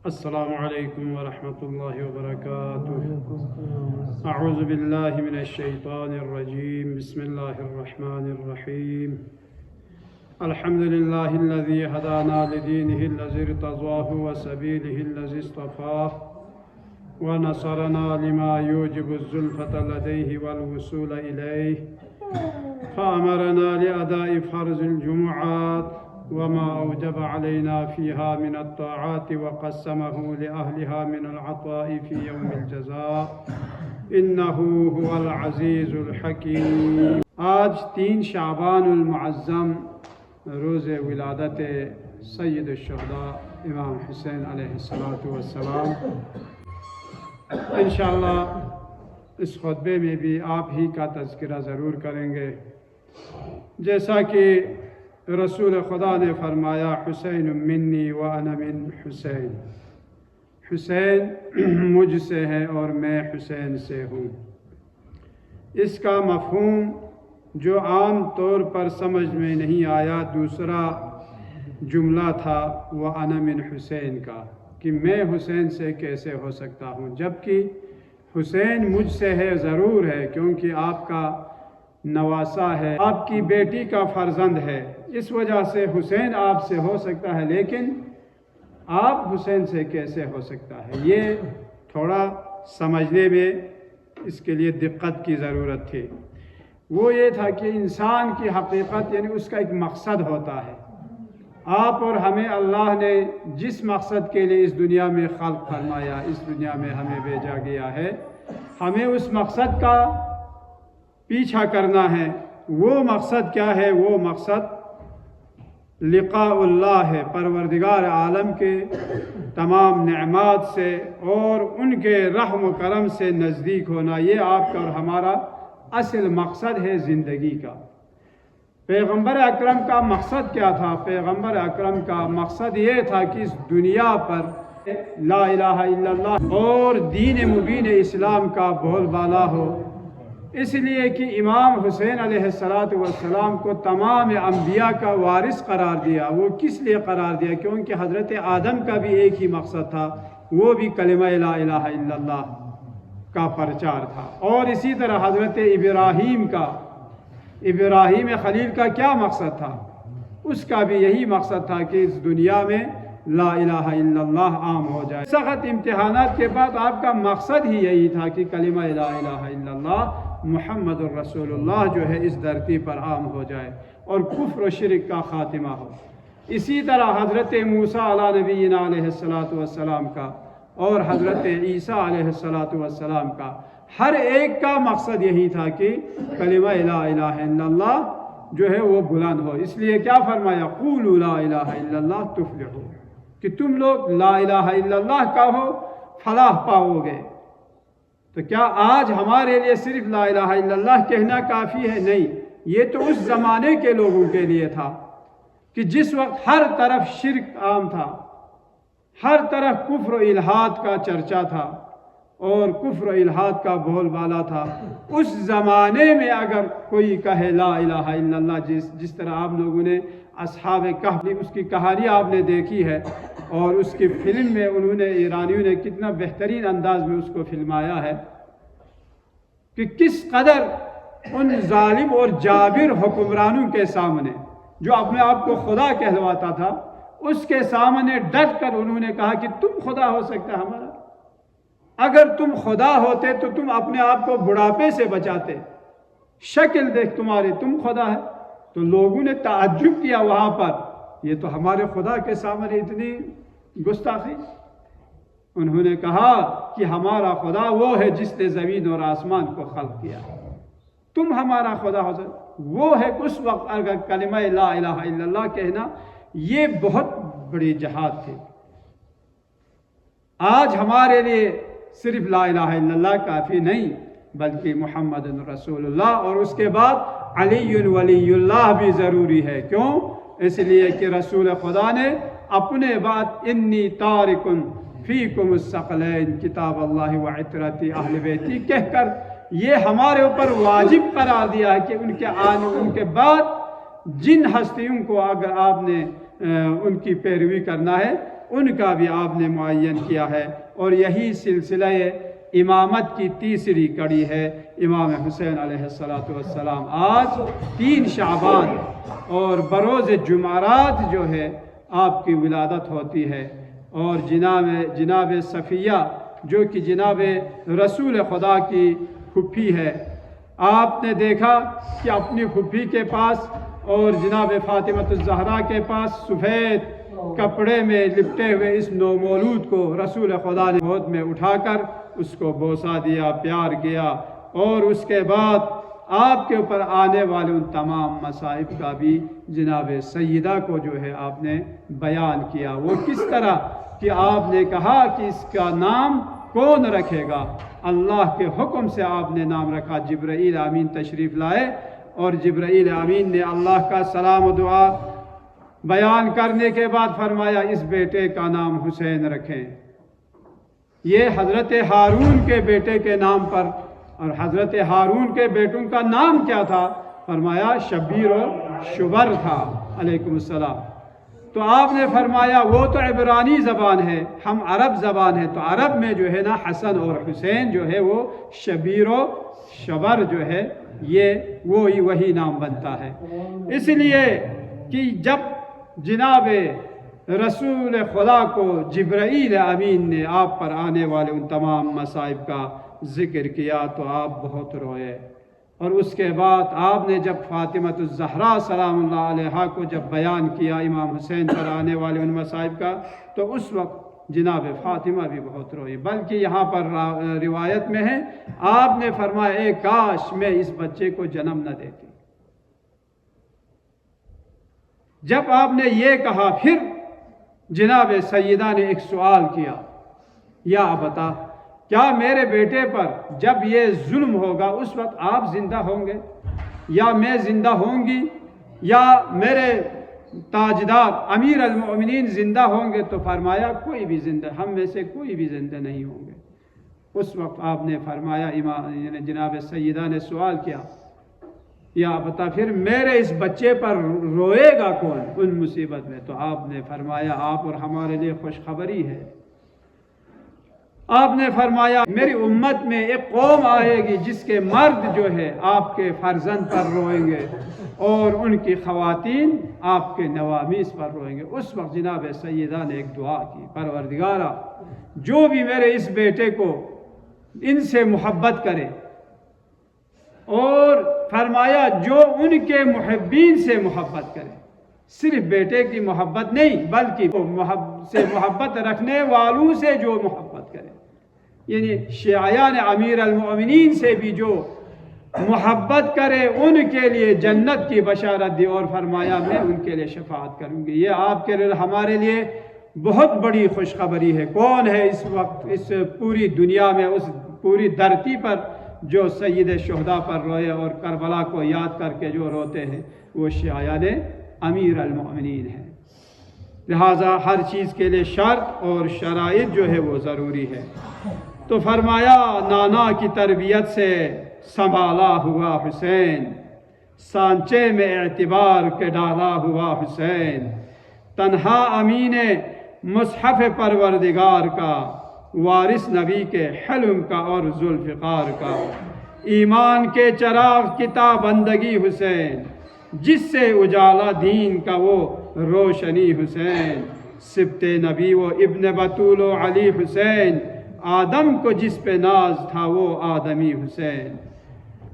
السلام علیکم ورحمۃ اللہ وبرکاتہ۔ اعوذ باللہ من الشیطان الرجیم، بسم اللہ الرحمن الرحیم۔ الحمد للہ الذی ہدانا لدینہ الذی ارتضاہ وسبیلہ الذی اصطفاہ ونصرنا لما یوجب الزلفۃ لدیہ والوصول الیہ فأمرنا لأداء فرض الجمعات وما أوجب علينا فيها من الطاعات وقسمه لأهلها من العطاء في يوم الجزاء إنه هو العزيز الحكيم۔ آج 3 شعبان المعظم، روز ولادت سید الشہداء امام حسین علیہ السلام۔ انشاءاللہ اس خطبے میں بھی آپ ہی کا تذکرہ ضرور کریں گے، جیسا کہ رسول خدا نے فرمایا حسین منی وانا من حسین، حسین مجھ سے ہے اور میں حسین سے ہوں۔ اس کا مفہوم جو عام طور پر سمجھ میں نہیں آیا، دوسرا جملہ تھا وانا من حسین کا، کہ میں حسین سے کیسے ہو سکتا ہوں، جبکہ حسین مجھ سے ہے، ضرور ہے، کیونکہ آپ کا نواسا ہے، آپ کی بیٹی کا فرزند ہے، اس وجہ سے حسین آپ سے ہو سکتا ہے، لیکن آپ حسین سے کیسے ہو سکتا ہے، یہ تھوڑا سمجھنے میں اس کے لیے دقت کی ضرورت تھی۔ وہ یہ تھا کہ انسان کی حقیقت یعنی اس کا ایک مقصد ہوتا ہے۔ آپ اور ہمیں اللہ نے جس مقصد کے لیے اس دنیا میں خلق فرمایا، اس دنیا میں ہمیں بھیجا گیا ہے، ہمیں اس مقصد کا پیچھا کرنا ہے۔ وہ مقصد کیا ہے؟ وہ مقصد لقاء اللہ ہے، پروردگار عالم کے تمام نعمات سے اور ان کے رحم و کرم سے نزدیک ہونا، یہ آپ کا اور ہمارا اصل مقصد ہے زندگی کا۔ پیغمبر اکرم کا مقصد کیا تھا؟ پیغمبر اکرم کا مقصد یہ تھا کہ اس دنیا پر لا الہ الا اللہ اور دین مبین اسلام کا بول بالا ہو، اس لیے کہ امام حسین علیہ السلام کو تمام انبیاء کا وارث قرار دیا۔ وہ کس لیے قرار دیا؟ کیونکہ حضرت آدم کا بھی ایک ہی مقصد تھا، وہ بھی کلمہ لا الہ الا اللہ کا پرچار تھا۔ اور اسی طرح حضرت ابراہیم خلیل کا کیا مقصد تھا؟ اس کا بھی یہی مقصد تھا کہ اس دنیا میں لا الہ الا اللہ عام ہو جائے۔ سخت امتحانات کے بعد آپ کا مقصد ہی یہی تھا کہ کلمہ لا الہ الا اللہ محمد الرسول اللہ جو ہے اس دھرتی پر عام ہو جائے اور کفر و شرک کا خاتمہ ہو۔ اسی طرح حضرت موسیٰ علیہ نبینا علیہ السلام کا اور حضرت عیسیٰ علیہ السلام کا، ہر ایک کا مقصد یہی تھا کہ کلمہ لا الہ الا اللہ جو ہے وہ بلند ہو۔ اس لیے کیا فرمایا؟ قولوا لا الہ الا اللہ تفلحوا، کہ تم لوگ لا الہ الا اللہ کہو فلاح پاؤ گے۔ تو کیا آج ہمارے لیے صرف لا الہ الا اللہ کہنا کافی ہے؟ نہیں، یہ تو اس زمانے کے لوگوں کے لیے تھا کہ جس وقت ہر طرف شرک عام تھا، ہر طرف کفر و الحاد کا چرچا تھا اور کفر و الحاد کا بول بالا تھا۔ اس زمانے میں اگر کوئی کہے لا الہ الا اللہ، جس طرح آپ لوگوں نے اصحاب کہف، اس کی کہانی آپ نے دیکھی ہے اور اس کی فلم میں ایرانیوں نے کتنا بہترین انداز میں اس کو فلمایا ہے کہ کس قدر ان ظالم اور جابر حکمرانوں کے سامنے، جو اپنے آپ کو خدا کہلواتا تھا، اس کے سامنے ڈٹ کر انہوں نے کہا کہ تم خدا ہو سکتا ہمارا؟ اگر تم خدا ہوتے تو تم اپنے آپ کو بڑھاپے سے بچاتے، شکل دیکھ تمہاری، تم خدا ہے۔ تو لوگوں نے تعجب کیا وہاں پر، یہ تو ہمارے خدا کے سامنے اتنی گستاخی۔ انہوں نے کہا کہ ہمارا خدا وہ ہے جس نے زمین اور آسمان کو خلق کیا، تم ہمارا خدا ہو سکتا وہ ہے۔ اس وقت اگر کلمہ لا الہ الا اللہ کہنا یہ بہت بڑی جہاد تھی۔ آج ہمارے لیے صرف لا الہ الا اللہ کافی نہیں، بلکہ محمد رسول اللہ اور اس کے بعد علی ولی اللہ بھی ضروری ہے۔ کیوں؟ اس لیے کہ رسول خدا نے اپنے بعد انی تارک فیکم الثقلین کتاب اللہ و عترتی اہل بیتی کہہ کر یہ ہمارے اوپر واجب قرار دیا ہے کہ ان کے بعد جن ہستیوں کو اگر آپ نے ان کی پیروی کرنا ہے ان کا بھی آپ نے معین کیا ہے، اور یہی سلسلہ امامت کی تیسری کڑی ہے امام حسین علیہ السلام۔ آج 3 شعبان اور بروز جمعرات جو ہے آپ کی ولادت ہوتی ہے، اور جناب صفیہ جو کہ جناب رسول خدا کی پھوپھی ہے، آپ نے دیکھا کہ اپنی پھوپھی کے پاس اور جناب فاطمہ الزہرا کے پاس سفید کپڑے میں لپٹے ہوئے اس نومولود کو رسول خدا نے گود میں اٹھا کر اس کو بوسہ دیا، پیار کیا، اور اس کے بعد آپ کے اوپر آنے والے ان تمام مصائب کا بھی جناب سیدہ کو جو ہے آپ نے بیان کیا۔ وہ کس طرح کہ آپ نے کہا کہ اس کا نام کون رکھے گا؟ اللہ کے حکم سے آپ نے نام رکھا۔ جبرائیل امین تشریف لائے اور جبرائیل امین نے اللہ کا سلام و دعا بیان کرنے کے بعد فرمایا اس بیٹے کا نام حسین رکھیں۔ یہ حضرت ہارون کے بیٹے کے نام پر، اور حضرت ہارون کے بیٹوں کا نام کیا تھا؟ فرمایا شبیر و شبر تھا علیکم السلام۔ تو آپ نے فرمایا وہ تو عبرانی زبان ہے، ہم عرب زبان ہے، تو عرب میں جو ہے نا حسن اور حسین جو ہے وہ شبیر و شبر جو ہے یہ وہی نام بنتا ہے۔ اس لیے کہ جب جناب رسول خدا کو جبرائیل امین نے آپ پر آنے والے ان تمام مصائب کا ذکر کیا تو آپ بہت روئے، اور اس کے بعد آپ نے جب فاطمہ الزہرا سلام اللہ علیہا کو جب بیان کیا امام حسین پر آنے والے ان مصائب کا، تو اس وقت جناب فاطمہ بھی بہت روئی۔ بلکہ یہاں پر روایت میں ہے آپ نے فرمایا اے کاش میں اس بچے کو جنم نہ دیتی۔ جب آپ نے یہ کہا پھر جناب سیدہ نے ایک سوال کیا، یا بتا کیا میرے بیٹے پر جب یہ ظلم ہوگا اس وقت آپ زندہ ہوں گے، یا میں زندہ ہوں گی، یا میرے تاجدار امیر المؤمنین زندہ ہوں گے؟ تو فرمایا کوئی بھی زندہ، ہم میں سے کوئی بھی زندہ نہیں ہوں گے۔ اس وقت آپ نے فرمایا جناب سیدہ نے سوال کیا، یا بتا پھر میرے اس بچے پر روئے گا کون ان مصیبت میں؟ تو آپ نے فرمایا آپ اور ہمارے لیے خوشخبری ہے۔ آپ نے فرمایا میری امت میں ایک قوم آئے گی جس کے مرد جو ہے آپ کے فرزند پر روئیں گے، اور ان کی خواتین آپ کے نوامیس پر روئیں گے۔ اس وقت جناب سیدہ نے ایک دعا کی، پروردگارا جو بھی میرے اس بیٹے کو ان سے محبت کرے، اور فرمایا جو ان کے محبین سے محبت کرے، صرف بیٹے کی محبت نہیں بلکہ محبت رکھنے والوں سے جو محبت کرے، یعنی شیعیان امیر المؤمنین سے بھی جو محبت کرے ان کے لیے جنت کی بشارت دی، اور فرمایا میں ان کے لیے شفاعت کروں گی۔ یہ آپ کے لیے ہمارے لیے بہت بڑی خوشخبری ہے۔ کون ہے اس وقت اس پوری دنیا میں، اس پوری دھرتی پر جو سید شہداء پر روئے اور کربلا کو یاد کر کے جو روتے ہیں؟ وہ شیعیان امیر المؤمنین ہیں۔ لہٰذا ہر چیز کے لیے شرط اور شرائط جو ہے وہ ضروری ہے۔ تو فرمایا نانا کی تربیت سے سنبھالا ہوا حسین، سانچے میں اعتبار کے ڈالا ہوا حسین، تنہا امین مصحف پروردگار کا، وارث نبی کے حلم کا اور ذوالفقار کا، ایمان کے چراغ کی تابندگی حسین، جس سے اجالا دین کا وہ روشنی حسین، سبت نبی و ابن بطول و علی حسین، آدم کو جس پہ ناز تھا وہ آدمی حسین،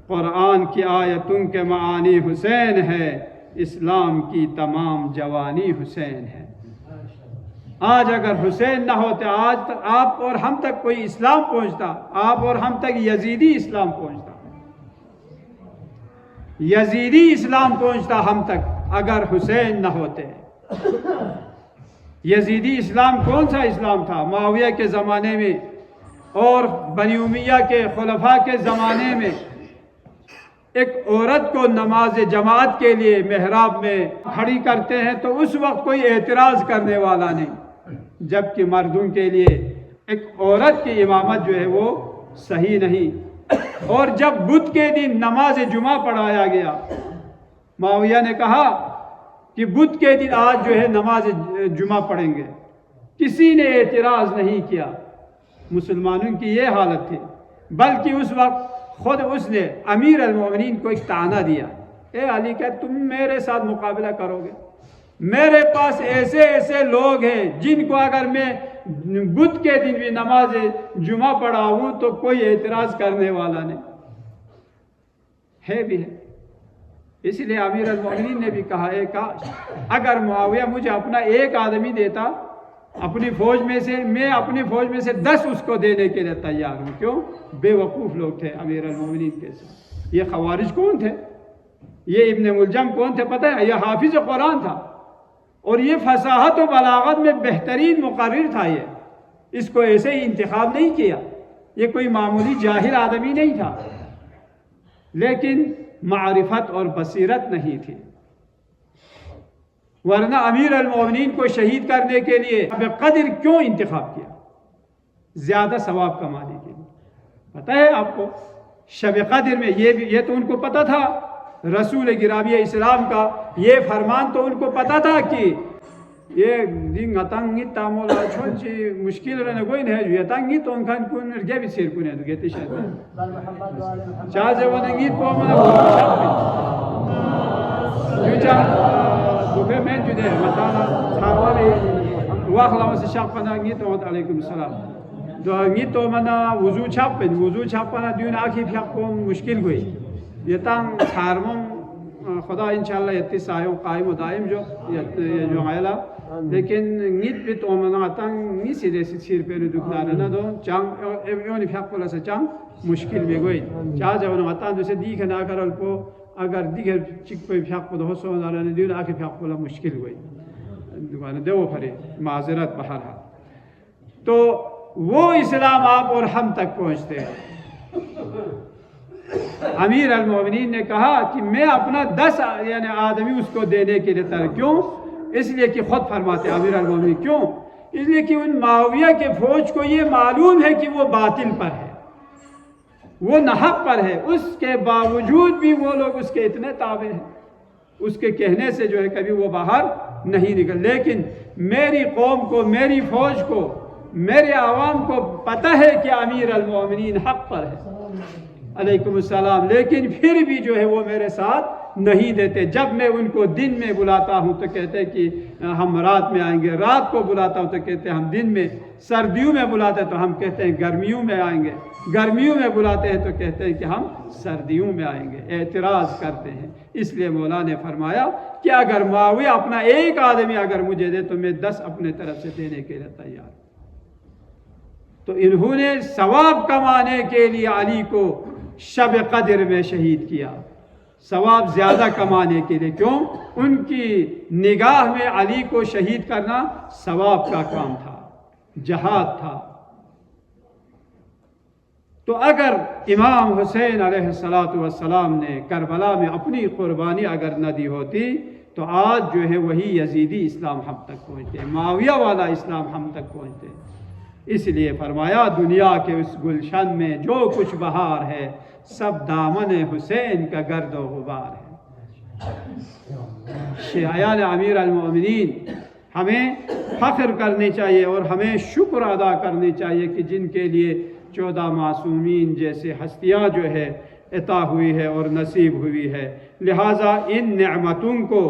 قرآن کی آیتوں کے معانی حسین ہے، اسلام کی تمام جوانی حسین ہے۔ آج اگر حسین نہ ہوتے، آج تک آپ اور ہم تک کوئی اسلام پہنچتا، آپ اور ہم تک یزیدی اسلام پہنچتا، یزیدی اسلام پہنچتا ہم تک اگر حسین نہ ہوتے۔ یزیدی اسلام کون سا اسلام تھا؟ معاویہ کے زمانے میں اور بنی امیہ کے خلفاء کے زمانے میں ایک عورت کو نماز جماعت کے لیے محراب میں کھڑی کرتے ہیں تو اس وقت کوئی اعتراض کرنے والا نہیں، جبکہ مردوں کے لیے ایک عورت کی امامت جو ہے وہ صحیح نہیں۔ اور جب بدھ کے دن نماز جمعہ پڑھایا گیا، معاویہ نے کہا کہ بدھ کے دن آج جو ہے نماز جمعہ پڑھیں گے، کسی نے اعتراض نہیں کیا. مسلمانوں کی یہ حالت تھی. بلکہ اس وقت خود اس نے امیر المومنین کو ایک طعنہ دیا. اے علی کہ تم میرے ساتھ مقابلہ کرو گے؟ میرے پاس ایسے ایسے لوگ ہیں جن کو اگر میں بدھ کے دن بھی نماز جمعہ پڑھاؤں تو کوئی اعتراض کرنے والا نہیں ہے. بھی ہے. اس لیے امیر المومنین نے بھی کہا اے کاش اگر معاویہ مجھے اپنا ایک آدمی دیتا اپنی فوج میں سے، میں اپنی فوج میں سے 10 اس کو دینے کے لیے تیار ہوں. کیوں؟ بے وقوف لوگ تھے امیر المومنین کے ساتھ. یہ خوارج کون تھے؟ یہ ابن ملجم کون تھے پتہ ہے؟ یہ حافظ قرآن تھا اور یہ فصاحت و بلاغت میں بہترین مقرر تھا. یہ اس کو ایسے ہی انتخاب نہیں کیا. یہ کوئی معمولی جاہل آدمی نہیں تھا، لیکن معرفت اور بصیرت نہیں تھی. ورنہ امیر المومنین کو شہید کرنے کے لیے اب قدر کیوں انتخاب کیا؟ زیادہ ثواب کمانے کے لیے. پتہ ہے آپ کو شب قدر میں یہ تو ان کو پتہ تھا، رسول گرامی اسلام کا یہ فرمان تو ان کو پتہ تھا کہ یہ دن اتنگی تامولا چھونچی مشکل رہنے کوئی نہیں ہے. یہ تنگی تو ان کھان کون رگے بھی سیر کنے تو گیتی شاید چاہے ونگی تو منا جو چاہ دوپے میں جو دے مطانا چھارواری واخلا واسے شاق پنا گی تو علیکم السلام دو گی تو منا وضو چھاپ پنا دیون آخی پھیاق کو مشکل ہوئی. یہ تنگ چھارموں خدا انشاءاللہ یتی سایوں قائم و دائم جو عائلہ لیکن نیت بھی تو منا تنگ نی سیدھے سیر پہ دکھنانا نہ دو چانگ یونی پھیاق کو لسا چانگ مشکل میں گوئی. چاہ جب انہوں اتان دوسے دیکھ نہ کرل کو اگر دیگر چک پہ پھیاق کو دو سو نارانے دیون آخی پھیاق کو مشکل ہوئی دیو پھرے معذرت بہرحال. تو وہ اسلام آپ اور ہم تک پہنچتے ہیں. امیر المومنین نے کہا کہ میں اپنا 10 یعنی آدمی اس کو دینے کے لیے تیار. کیوں؟ اس لیے کہ خود فرماتے امیر المومنین. کیوں؟ اس لیے کہ ان معاویہ کے فوج کو یہ معلوم ہے کہ وہ باطل پر ہے، وہ نحق پر ہے. اس کے باوجود بھی وہ لوگ اس کے اتنے تابع ہیں، اس کے کہنے سے جو ہے کبھی وہ باہر نہیں نکل. لیکن میری قوم کو، میری فوج کو، میرے عوام کو پتہ ہے کہ امیر المومنین حق پر ہے علیکم السلام، لیکن پھر بھی جو ہے وہ میرے ساتھ نہیں دیتے. جب میں ان کو دن میں بلاتا ہوں تو کہتے ہیں کہ ہم رات میں آئیں گے، رات کو بلاتا ہوں تو کہتے ہیں ہم دن میں، سردیوں میں بلاتے ہیں تو ہم کہتے ہیں گرمیوں میں آئیں گے، گرمیوں میں بلاتے ہیں تو کہتے ہیں کہ ہم سردیوں میں آئیں گے. اعتراض کرتے ہیں. اس لیے مولا نے فرمایا کہ اگر معاویہ اپنا ایک آدمی اگر مجھے دے تو میں 10 اپنے طرف سے دینے کے لیے تیار. تو انہوں نے ثواب کمانے کے لیے علی کو شب قدر میں شہید کیا، ثواب زیادہ کمانے کے لیے. کیوں؟ ان کی نگاہ میں علی کو شہید کرنا ثواب کا کام تھا، جہاد تھا. تو اگر امام حسین علیہ السلام نے کربلا میں اپنی قربانی اگر نہ دی ہوتی تو آج جو ہے وہی یزیدی اسلام ہم تک پہنچتے، معاویہ والا اسلام ہم تک پہنچتے. اس لیے فرمایا دنیا کے اس گلشن میں جو کچھ بہار ہے سب دامن حسین کا گرد و غبار ہے. شیعیان امیر المومنین ہمیں فخر کرنی چاہیے اور ہمیں شکر ادا کرنی چاہیے کہ جن کے لیے 14 معصومین جیسے ہستیاں جو ہے عطا ہوئی ہے اور نصیب ہوئی ہے. لہٰذا ان نعمتوں کو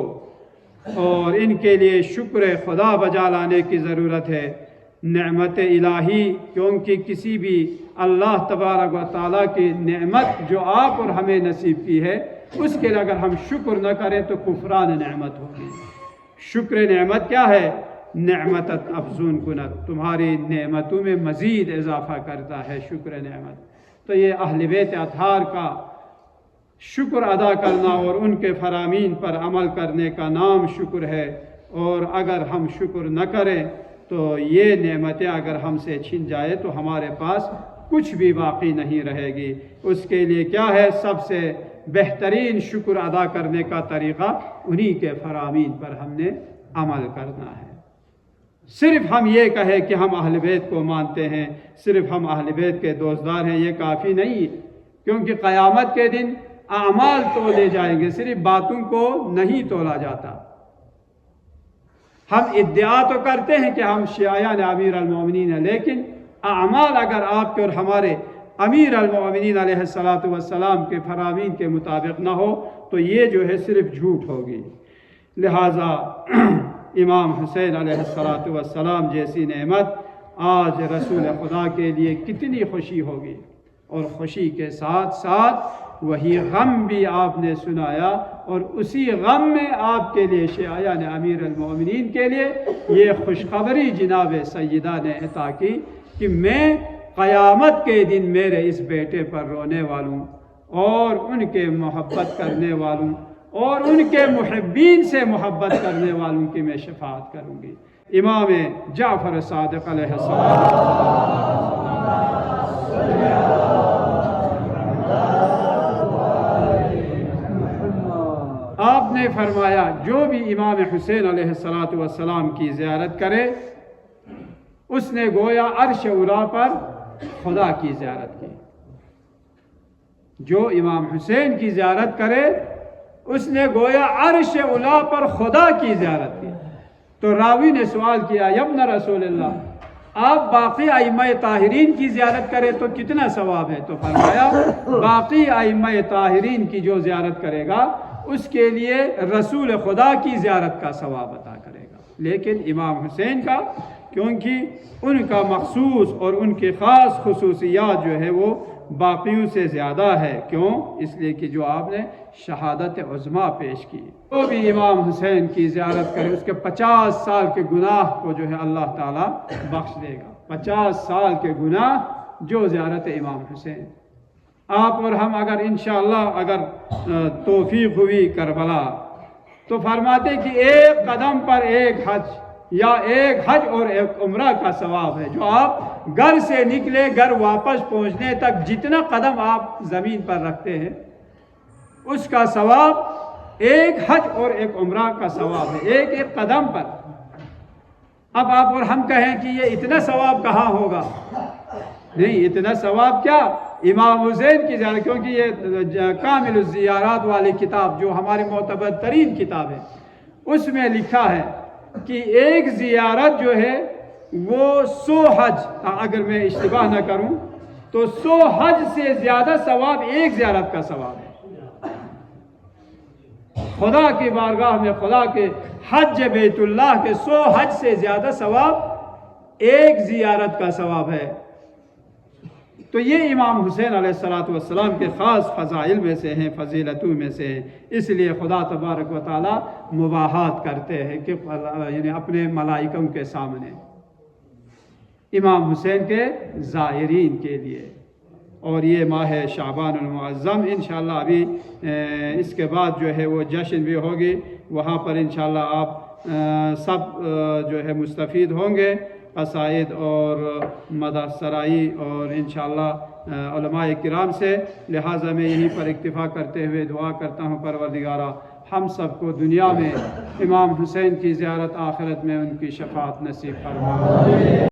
اور ان کے لیے شکر خدا بجا لانے کی ضرورت ہے. نعمت الہی، کیونکہ کسی بھی اللہ تبارک و تعالیٰ کی نعمت جو آپ اور ہمیں نصیب کی ہے اس کے لیے اگر ہم شکر نہ کریں تو کفران نعمت ہوگی. شکر نعمت کیا ہے؟ نعمت افزون کنت، تمہاری نعمتوں میں مزید اضافہ کرتا ہے شکر نعمت. تو یہ اہل بیت اطہار کا شکر ادا کرنا اور ان کے فرامین پر عمل کرنے کا نام شکر ہے. اور اگر ہم شکر نہ کریں تو یہ نعمتیں اگر ہم سے چھن جائے تو ہمارے پاس کچھ بھی باقی نہیں رہے گی. اس کے لیے کیا ہے؟ سب سے بہترین شکر ادا کرنے کا طریقہ انہی کے فرامین پر ہم نے عمل کرنا ہے. صرف ہم یہ کہیں کہ ہم اہل بیت کو مانتے ہیں، صرف ہم اہل بیت کے دوستدار ہیں، یہ کافی نہیں، کیونکہ قیامت کے دن اعمال تولے جائیں گے، صرف باتوں کو نہیں تولا جاتا. ہم ادعا تو کرتے ہیں کہ ہم شیعیان امیر المومنین ہیں، لیکن اعمال اگر آپ کے اور ہمارے امیر المومنین علیہ السلام کے فرامین کے مطابق نہ ہو تو یہ جو ہے صرف جھوٹ ہوگی۔ لہٰذا امام حسین علیہ السلام جیسی نعمت آج رسول خدا کے لیے کتنی خوشی ہوگی، اور خوشی کے ساتھ ساتھ وہی غم بھی آپ نے سنایا، اور اسی غم میں آپ کے لیے شیعیان امیر المومنین کے لیے یہ خوشخبری جناب سیدہ نے عطا کی کہ میں قیامت کے دن میرے اس بیٹے پر رونے والوں اور ان کے محبت کرنے والوں اور ان کے محبین سے محبت کرنے والوں کی میں شفاعت کروں گی۔ امام جعفر صادق علیہ السلام آپ نے فرمایا جو بھی امام حسین علیہ السلام کی زیارت کرے اس نے گویا عرش اولی پر خدا کی زیارت کی۔ جو امام حسین کی زیارت کرے اس نے گویا عرش اولی پر خدا کی زیارت کی۔ تو راوی نے سوال کیا، یا ابن رسول اللہ، آپ باقی ائمہ طاہرین کی زیارت کرے تو کتنا ثواب ہے؟ تو فرمایا باقی ائمہ طاہرین کی جو زیارت کرے گا اس کے لیے رسول خدا کی زیارت کا ثواب عطا کرے گا، لیکن امام حسین کا، کیونکہ ان کا مخصوص اور ان کی خاص خصوصیات جو ہے وہ باقیوں سے زیادہ ہے۔ کیوں؟ اس لیے کہ جو آپ نے شہادت عظمیٰ پیش کی۔ جو بھی امام حسین کی زیارت کرے اس کے 50 سال کے گناہ کو جو ہے اللہ تعالیٰ بخش دے گا۔ 50 سال کے گناہ جو زیارت امام حسین۔ آپ اور ہم اگر انشاءاللہ اگر توفیق ہوئی کربلا تو فرماتے کہ ایک قدم پر ایک حج، یا ایک حج اور ایک عمرہ کا ثواب ہے۔ جو آپ گھر سے نکلے گھر واپس پہنچنے تک جتنا قدم آپ زمین پر رکھتے ہیں اس کا ثواب ایک حج اور ایک عمرہ کا ثواب ہے، ایک ایک قدم پر۔ اب آپ اور ہم کہیں کہ یہ اتنا ثواب کہاں ہوگا؟ نہیں، اتنا ثواب کیا امام حسین کی زیارت، کیونکہ یہ کامل الزیارات والی کتاب جو ہماری معتبر ترین کتاب ہے اس میں لکھا ہے کہ ایک زیارت جو ہے وہ 100 حج، اگر میں اشتباہ نہ کروں تو 100 حج سے زیادہ ثواب ایک زیارت کا ثواب ہے۔ خدا کی بارگاہ میں خدا کے حج بیت اللہ کے 100 حج سے زیادہ ثواب ایک زیارت کا ثواب ہے۔ تو یہ امام حسین علیہ السلام کے خاص فضائل میں سے ہیں، فضیلتوں میں سے ہیں۔ اس لیے خدا تبارک و تعالی مباحات کرتے ہیں کہ یعنی اپنے ملائکوں کے سامنے امام حسین کے زائرین کے لیے۔ اور یہ ماہ شعبان المعظم انشاءاللہ ابھی اس کے بعد جو ہے وہ جشن بھی ہوگی، وہاں پر انشاءاللہ آپ سب جو ہے مستفید ہوں گے، قصائد اور مدح سرائی اور انشاءاللہ علماء کرام سے۔ لہٰذا میں یہیں پر اکتفا کرتے ہوئے دعا کرتا ہوں پروردگارہ ہم سب کو دنیا میں امام حسین کی زیارت، آخرت میں ان کی شفاعت نصیب فرما۔